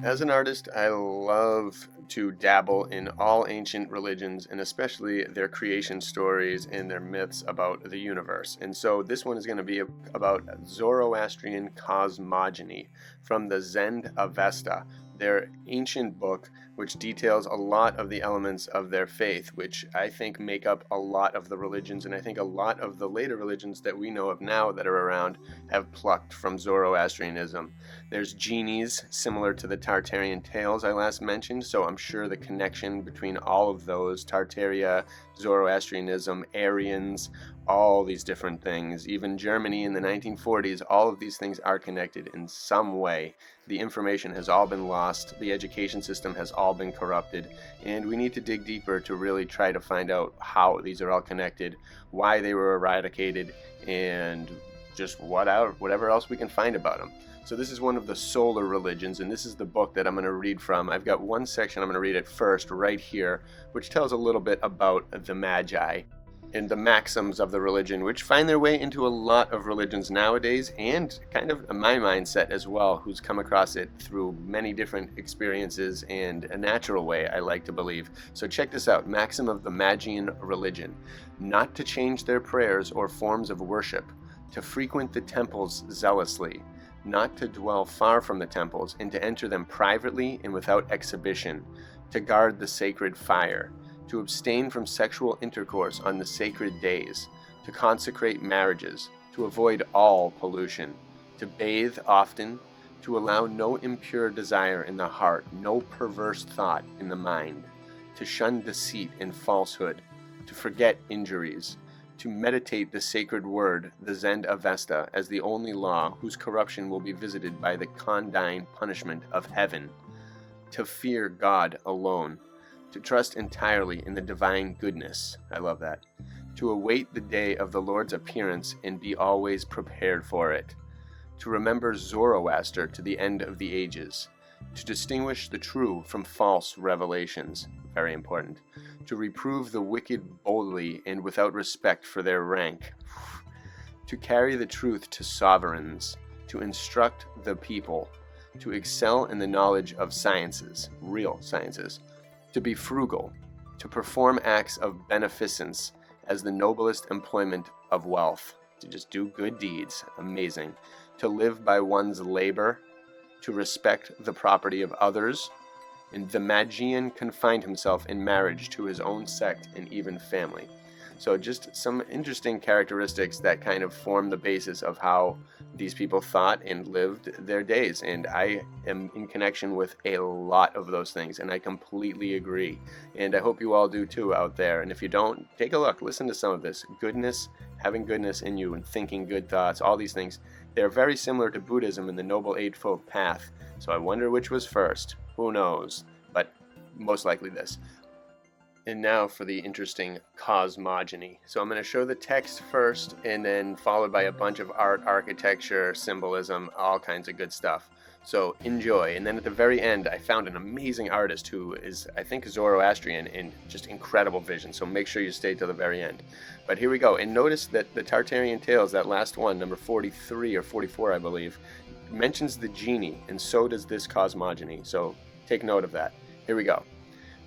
As an artist, I love to dabble in all ancient religions and especially their creation stories and their myths about the universe. And so this one is going to be about Zoroastrian cosmogony from the Zend-Avesta, their ancient book, which details a lot of the elements of their faith, which I think make up a lot of the religions, and I think a lot of the later religions that we know of now that are around have plucked from Zoroastrianism. There's genies, similar to the Tartarian tales I last mentioned, so I'm sure the connection between all of those, Tartaria, Zoroastrianism, Aryans, all these different things, even Germany in the 1940s, all of these things are connected in some way. The information has all been lost, the education system has all been corrupted, and we need to dig deeper to really try to find out how these are all connected, why they were eradicated, and just whatever else we can find about them. So this is one of the solar religions, and this is the book that I'm going to read from. I've got one section I'm going to read it first right here, which tells a little bit about the Magi and the maxims of the religion, which find their way into a lot of religions nowadays, and kind of my mindset as well, who's come across it through many different experiences and a natural way, I like to believe. So check this out, maxim of the Magian religion: not to change their prayers or forms of worship, to frequent the temples zealously, not to dwell far from the temples, and to enter them privately and without exhibition, to guard the sacred fire, to abstain from sexual intercourse on the sacred days, to consecrate marriages, to avoid all pollution, to bathe often, to allow no impure desire in the heart, no perverse thought in the mind, to shun deceit and falsehood, to forget injuries, to meditate the sacred word, the Zend-Avesta, as the only law whose corruption will be visited by the condign punishment of heaven, to fear God alone, to trust entirely in the divine goodness, I love that, to await the day of the Lord's appearance and be always prepared for it, to remember Zoroaster to the end of the ages, to distinguish the true from false revelations, very important, to reprove the wicked boldly and without respect for their rank, to carry the truth to sovereigns, to instruct the people, to excel in the knowledge of sciences, real sciences, to be frugal, to perform acts of beneficence as the noblest employment of wealth, to just do good deeds, amazing, to live by one's labor, to respect the property of others, and the Magian confined himself in marriage to his own sect and even family. So just some interesting characteristics that kind of form the basis of how these people thought and lived their days. And I am in connection with a lot of those things, and I completely agree. And I hope you all do too out there. And if you don't, take a look, listen to some of this. Goodness, having goodness in you and thinking good thoughts, all these things, they're very similar to Buddhism and the Noble Eightfold Path. So I wonder which was first. Who knows? But most likely this. And now for the interesting cosmogony. So I'm going to show the text first, and then followed by a bunch of art, architecture, symbolism, all kinds of good stuff. So enjoy. And then at the very end, I found an amazing artist who is, I think, Zoroastrian and just incredible vision. So make sure you stay till the very end. But here we go. And notice that the Tartarian Tales, that last one, number 43 or 44, I believe, mentions the genie, and so does this cosmogony. So take note of that. Here we go.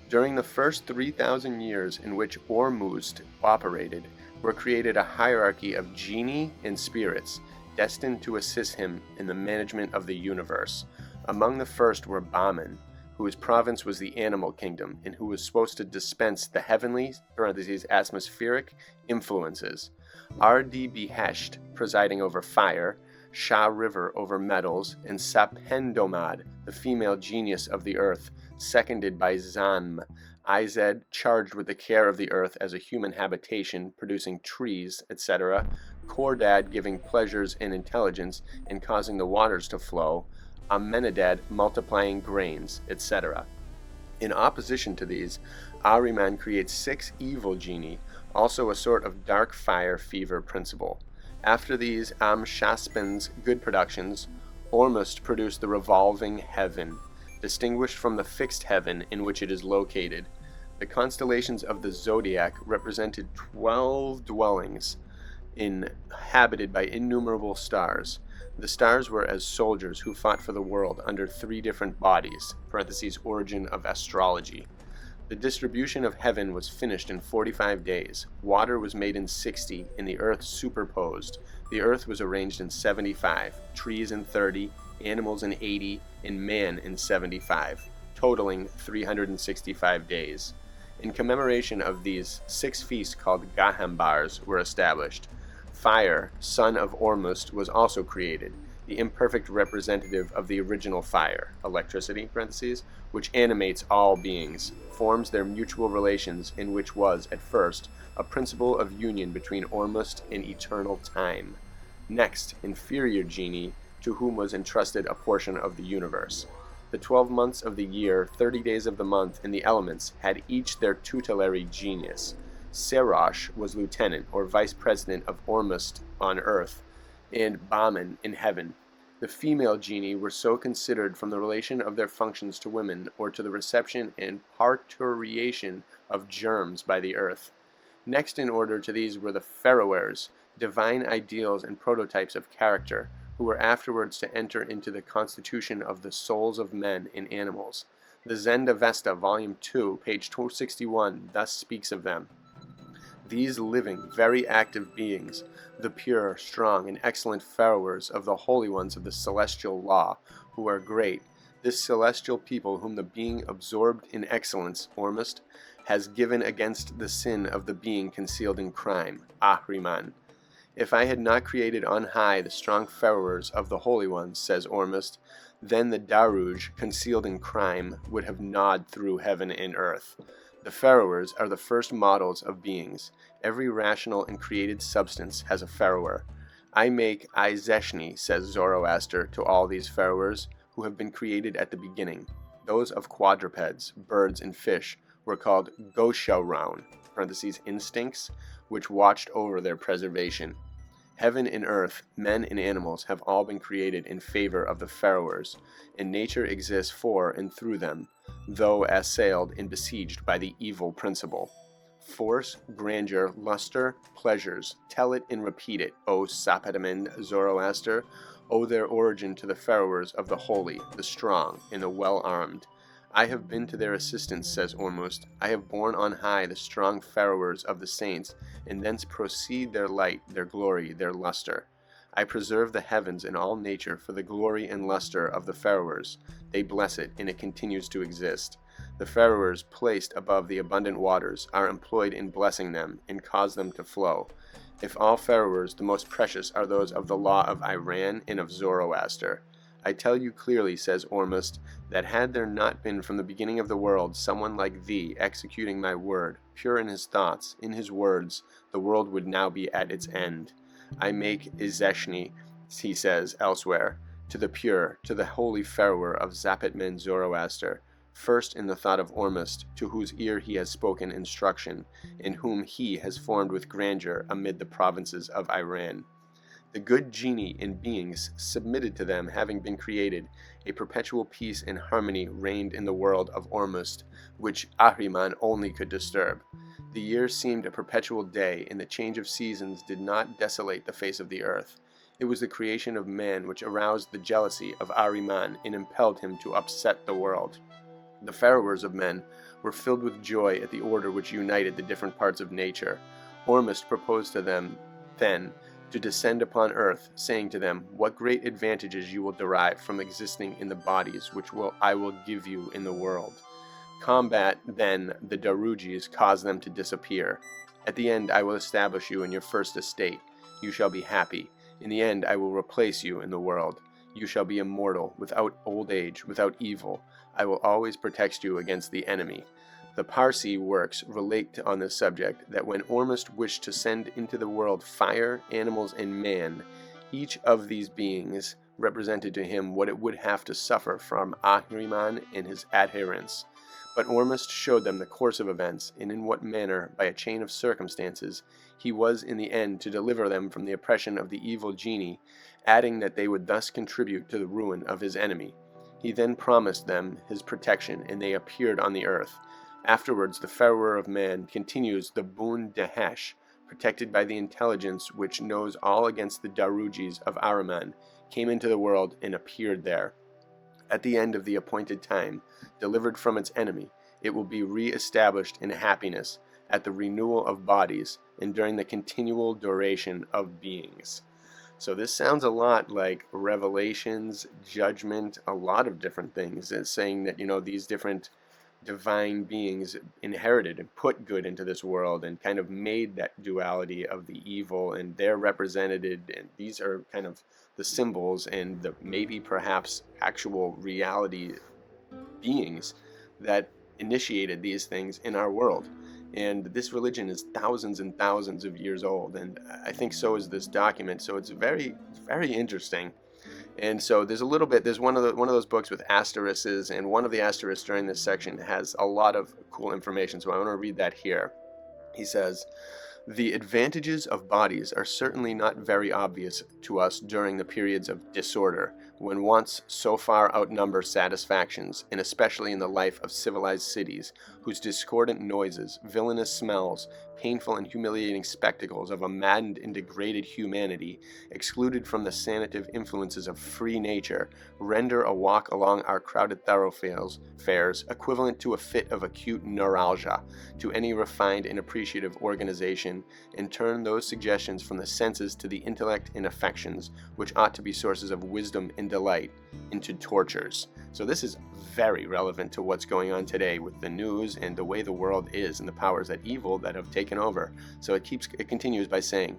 During the first 3,000 years in which Ormuzd operated, were created a hierarchy of genii and spirits, destined to assist him in the management of the universe. Among the first were Baman, whose province was the animal kingdom, and who was supposed to dispense the heavenly, atmospheric influences. Ard-Behesht, presiding over fire, Shah River over metals, and Saphendomad, the female genius of the earth, seconded by Zanm, Ized, charged with the care of the earth as a human habitation, producing trees, etc., Kordad, giving pleasures and intelligence and causing the waters to flow, Amenadad, multiplying grains, etc. In opposition to these, Ahriman creates 6 evil genii, also a sort of dark fire fever principle. After these Amshaspan's good productions, Ormuzd produced the revolving heaven, distinguished from the fixed heaven in which it is located. The constellations of the zodiac represented 12 dwellings inhabited by innumerable stars. The stars were as soldiers who fought for the world under 3 different bodies, (origin of astrology). The distribution of heaven was finished in 45 days. Water was made in 60, and the earth superposed. The earth was arranged in 75, trees in 30, animals in 80, and man in 75, totaling 365 days. In commemoration of these, 6 feasts called Gahambars were established. Fire, son of Ormuzd, was also created, the imperfect representative of the original fire, electricity, which animates all beings, forms their mutual relations, in which was, at first, a principle of union between Ormuzd and eternal time. Next, inferior genii, to whom was entrusted a portion of the universe. The 12 months of the year, 30 days of the month, and the elements had each their tutelary genius. Serosh was lieutenant or vice president of Ormuzd on earth, and Bahman in heaven. The female genii were so considered from the relation of their functions to women, or to the reception and parturition of germs by the earth. Next in order to these were the Pharaohs, divine ideals and prototypes of character, who were afterwards to enter into the constitution of the souls of men and animals. The Zend-Avesta, Volume 2, page 261, thus speaks of them. These living, very active beings, the pure, strong, and excellent Pharaohs of the holy ones of the celestial law, who are great, this celestial people whom the being absorbed in excellence, Ormuzd, has given against the sin of the being concealed in crime, Ahriman. If I had not created on high the strong Pharaohs of the holy ones, says Ormuzd, then the Daruj, concealed in crime, would have gnawed through heaven and earth. The Pharaohs are the first models of beings. Every rational and created substance has a Pharaoh. I make Izeshni, says Zoroaster, to all these Pharaohs, who have been created at the beginning. Those of quadrupeds, birds, and fish were called Goshauraun, instincts, which watched over their preservation. Heaven and earth, men and animals have all been created in favor of the Pharaohs, and nature exists for and through them, though assailed and besieged by the evil principle. Force, grandeur, luster, pleasures, tell it and repeat it, O Sapadaman Zoroaster, owe their origin to the Pharaohs of the holy, the strong, and the well-armed. I have been to their assistance, says Ormuzd. I have borne on high the strong Pharaohs of the saints, and thence proceed their light, their glory, their luster. I preserve the heavens and all nature for the glory and luster of the Pharaohs. They bless it, and it continues to exist. The Pharaohs, placed above the abundant waters, are employed in blessing them, and cause them to flow. If all Pharaohs, the most precious are those of the law of Iran and of Zoroaster. I tell you clearly, says Ormuzd, that had there not been from the beginning of the world someone like thee executing my word, pure in his thoughts, in his words, the world would now be at its end. I make Izeshni, he says elsewhere, to the pure, to the holy Pharaoh of Zapatman Zoroaster, first in the thought of Ormuzd, to whose ear he has spoken instruction, and whom he has formed with grandeur amid the provinces of Iran. The good genii and beings submitted to them having been created, a perpetual peace and harmony reigned in the world of Ormuzd, which Ahriman only could disturb. The year seemed a perpetual day, and the change of seasons did not desolate the face of the earth. It was the creation of man which aroused the jealousy of Ahriman and impelled him to upset the world. The Pharaohs of men were filled with joy at the order which united the different parts of nature. Ormuzd proposed to them, then, to descend upon earth, saying to them, what great advantages you will derive from existing in the bodies which I will give you in the world. Combat, then, the Darujis, cause them to disappear. At the end I will establish you in your first estate. You shall be happy. In the end I will replace you in the world. You shall be immortal, without old age, without evil. I will always protect you against the enemy. The Parsi works relate on this subject that when Ormuzd wished to send into the world fire, animals, and man, each of these beings represented to him what it would have to suffer from Ahriman and his adherents. But Ormuzd showed them the course of events, and in what manner, by a chain of circumstances, he was in the end to deliver them from the oppression of the evil genii, adding that they would thus contribute to the ruin of his enemy. He then promised them his protection, and they appeared on the earth. Afterwards, the Pharaoh of man continues the Bun Dehesh, protected by the intelligence which knows all against the Darujis of Ahriman. came into the world and appeared there. At the end of the appointed time, delivered from its enemy, it will be re-established in happiness at the renewal of bodies and during the continual duration of beings. So this sounds a lot like Revelations, Judgment, a lot of different things. It's saying that, these different divine beings inherited and put good into this world and kind of made that duality of the evil, and they're represented, and these are kind of the symbols and the maybe perhaps actual reality beings that initiated these things in our world. And this religion is thousands and thousands of years old, and I think so is this document. So it's very, very interesting. And so there's one of those books with asterisks, and one of the asterisks during this section has a lot of cool information. So I want to read that here. He says, "The advantages of bodies are certainly not very obvious to us during the periods of disorder, when wants so far outnumber satisfactions, and especially in the life of civilized cities, whose discordant noises, villainous smells, painful and humiliating spectacles of a maddened and degraded humanity, excluded from the sanative influences of free nature, render a walk along our crowded thoroughfares equivalent to a fit of acute neuralgia to any refined and appreciative organization, and turn those suggestions from the senses to the intellect and affections, which ought to be sources of wisdom and delight, into tortures." So this is very relevant to what's going on today with the news and the way the world is and the powers that evil that have taken over. So it continues by saying,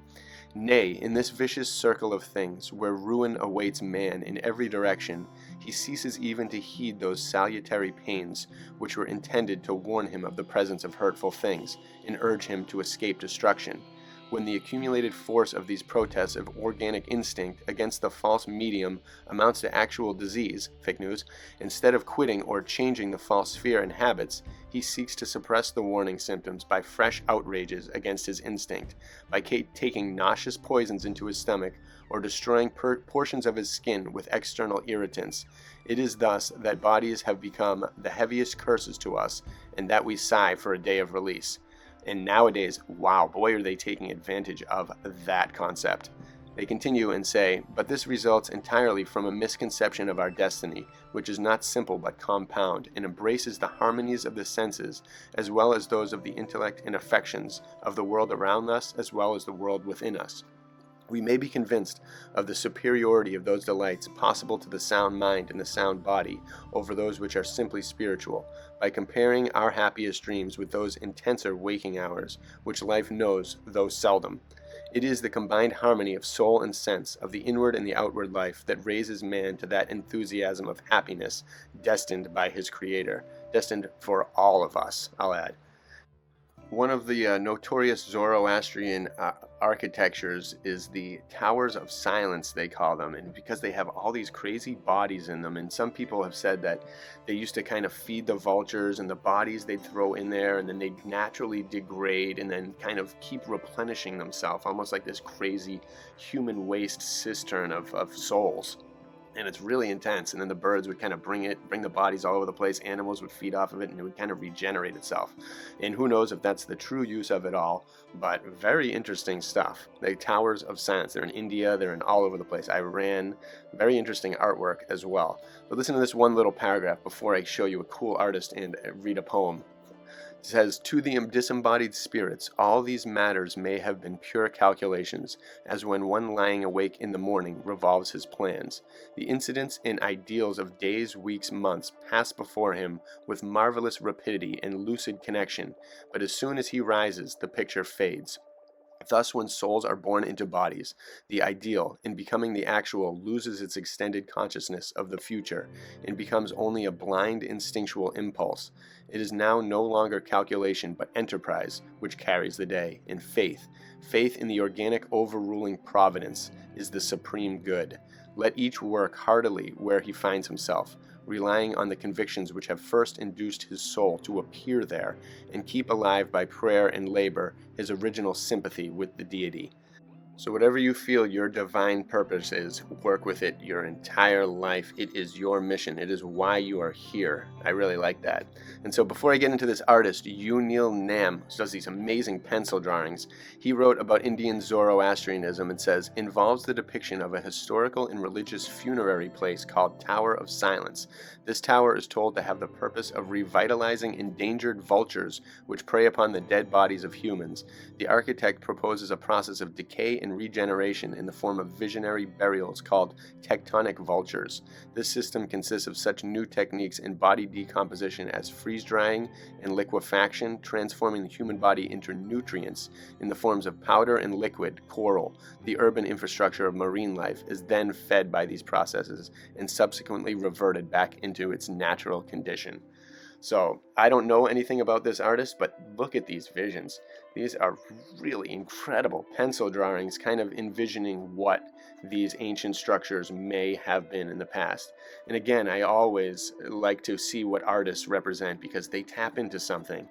"Nay, in this vicious circle of things, where ruin awaits man in every direction, he ceases even to heed those salutary pains which were intended to warn him of the presence of hurtful things and urge him to escape destruction. When the accumulated force of these protests of organic instinct against the false medium amounts to actual disease, fake news, instead of quitting or changing the false fear and habits, he seeks to suppress the warning symptoms by fresh outrages against his instinct, by taking nauseous poisons into his stomach, or destroying portions of his skin with external irritants. It is thus that bodies have become the heaviest curses to us, and that we sigh for a day of release." And nowadays, wow, boy, are they taking advantage of that concept. They continue and say, "But this results entirely from a misconception of our destiny, which is not simple but compound, and embraces the harmonies of the senses, as well as those of the intellect and affections, of the world around us, as well as the world within us. We may be convinced of the superiority of those delights possible to the sound mind and the sound body over those which are simply spiritual, by comparing our happiest dreams with those intenser waking hours, which life knows, though seldom. It is the combined harmony of soul and sense, of the inward and the outward life, that raises man to that enthusiasm of happiness destined by his Creator, destined for all of us," I'll add. One of the notorious Zoroastrian architectures is the Towers of Silence, they call them, and because they have all these crazy bodies in them, and some people have said that they used to kind of feed the vultures, and the bodies they'd throw in there, and then they'd naturally degrade and then kind of keep replenishing themselves, almost like this crazy human waste cistern of souls. And it's really intense, and then the birds would kind of bring the bodies all over the place, animals would feed off of it, and it would kind of regenerate itself. And who knows if that's the true use of it all, but very interesting stuff. The Towers of Silence, they're in India, they're in all over the place, Iran, very interesting artwork as well. But listen to this one little paragraph before I show you a cool artist and read a poem. It says, "To the disembodied spirits, all these matters may have been pure calculations, as when one lying awake in the morning revolves his plans. The incidents and ideals of days, weeks, months pass before him with marvelous rapidity and lucid connection, but as soon as he rises, the picture fades. Thus, when souls are born into bodies, the ideal, in becoming the actual, loses its extended consciousness of the future and becomes only a blind instinctual impulse. It is now no longer calculation but enterprise which carries the day, and faith in the organic overruling providence, is the supreme good. Let each work heartily where he finds himself, relying on the convictions which have first induced his soul to appear there, and keep alive by prayer and labor his original sympathy with the deity." So whatever you feel your divine purpose is, work with it your entire life. It is your mission. It is why you are here. I really like that. And so before I get into this artist, Yunil Nam does these amazing pencil drawings. He wrote about Indian Zoroastrianism and says, involves the depiction of a historical and religious funerary place called Tower of Silence. This tower is told to have the purpose of revitalizing endangered vultures which prey upon the dead bodies of humans. The architect proposes a process of decay and regeneration in the form of visionary burials called tectonic vultures. This system consists of such new techniques in body decomposition as freeze-drying and liquefaction, transforming the human body into nutrients in the forms of powder and liquid, coral. The urban infrastructure of marine life is then fed by these processes and subsequently reverted back into its natural condition. So I don't know anything about this artist, but look at these visions. These are really incredible pencil drawings, kind of envisioning what these ancient structures may have been in the past. And again, I always like to see what artists represent because they tap into something.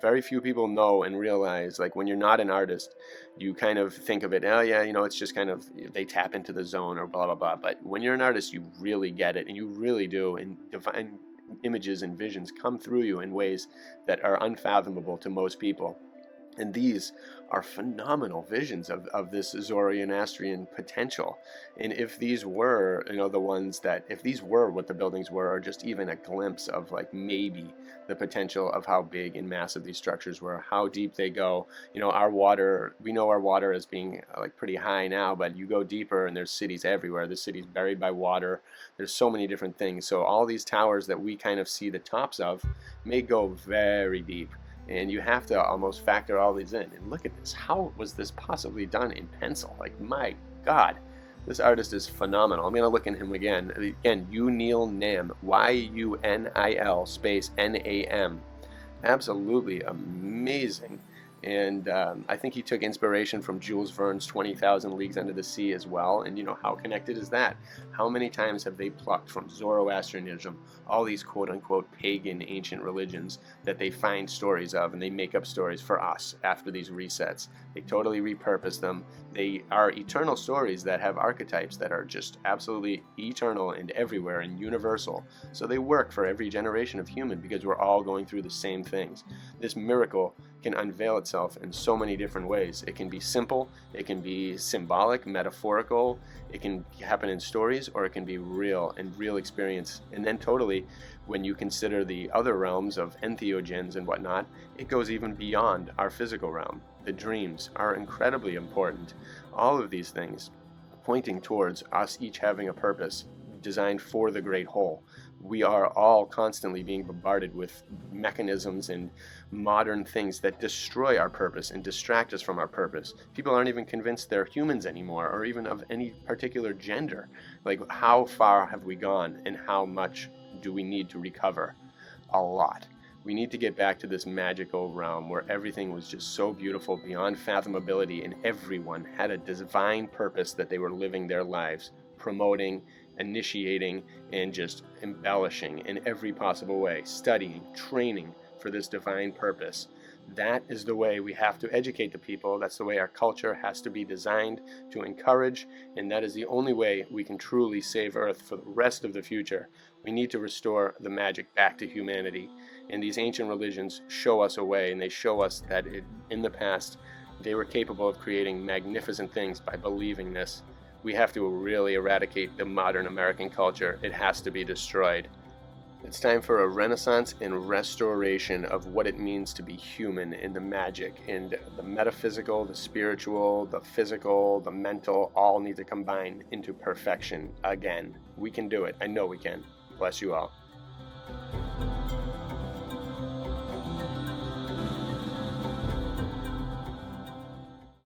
Very few people know and realize, like when you're not an artist, you kind of think of it, oh yeah, it's just kind of, they tap into the zone or blah, blah, blah. But when you're an artist, you really get it, and you really do, and divine images and visions come through you in ways that are unfathomable to most people. And these are phenomenal visions of this Zoroastrian potential. And if these were, if these were what the buildings were, or just even a glimpse of like maybe the potential of how big and massive these structures were, how deep they go. Our water, we know our water as being like pretty high now, but you go deeper and there's cities everywhere. The city's buried by water. There's so many different things. So all these towers that we kind of see the tops of may go very deep. And you have to almost factor all these in. And look at this. How was this possibly done in pencil? Like, my God, this artist is phenomenal. I'm going to look at him again. Again, Yunil Nam, Y-U-N-I-L space N-A-M. Absolutely amazing. And I think he took inspiration from Jules Verne's 20,000 Leagues Under the Sea as well. And how connected is that? How many times have they plucked from Zoroastrianism all these quote-unquote pagan ancient religions that they find stories of, and they make up stories for us after these resets? They totally repurpose them. They are eternal stories that have archetypes that are just absolutely eternal and everywhere and universal. So they work for every generation of human because we're all going through the same things. This miracle can unveil itself in so many different ways. It can be simple, it can be symbolic, metaphorical, it can happen in stories, or it can be real and real experience. And then totally, when you consider the other realms of entheogens and whatnot, it goes even beyond our physical realm. The dreams are incredibly important. All of these things pointing towards us each having a purpose designed for the great whole. We are all constantly being bombarded with mechanisms and modern things that destroy our purpose and distract us from our purpose. People aren't even convinced they're humans anymore, or even of any particular gender. Like, how far have we gone, and how much do we need to recover? A lot. We need to get back to this magical realm where everything was just so beautiful beyond fathomability, and everyone had a divine purpose that they were living their lives, promoting, initiating, and just embellishing in every possible way, studying, training for this divine purpose. That is the way we have to educate the people. That's the way our culture has to be designed to encourage, and that is the only way we can truly save Earth for the rest of the future. We need to restore the magic back to humanity, and these ancient religions show us a way, and they show us that in the past they were capable of creating magnificent things by believing this. We have to really eradicate the modern American culture. It has to be destroyed. It's time for a renaissance and restoration of what it means to be human, and the magic and the metaphysical, the spiritual, the physical, the mental, all need to combine into perfection again. We can do it. I know we can. Bless you all.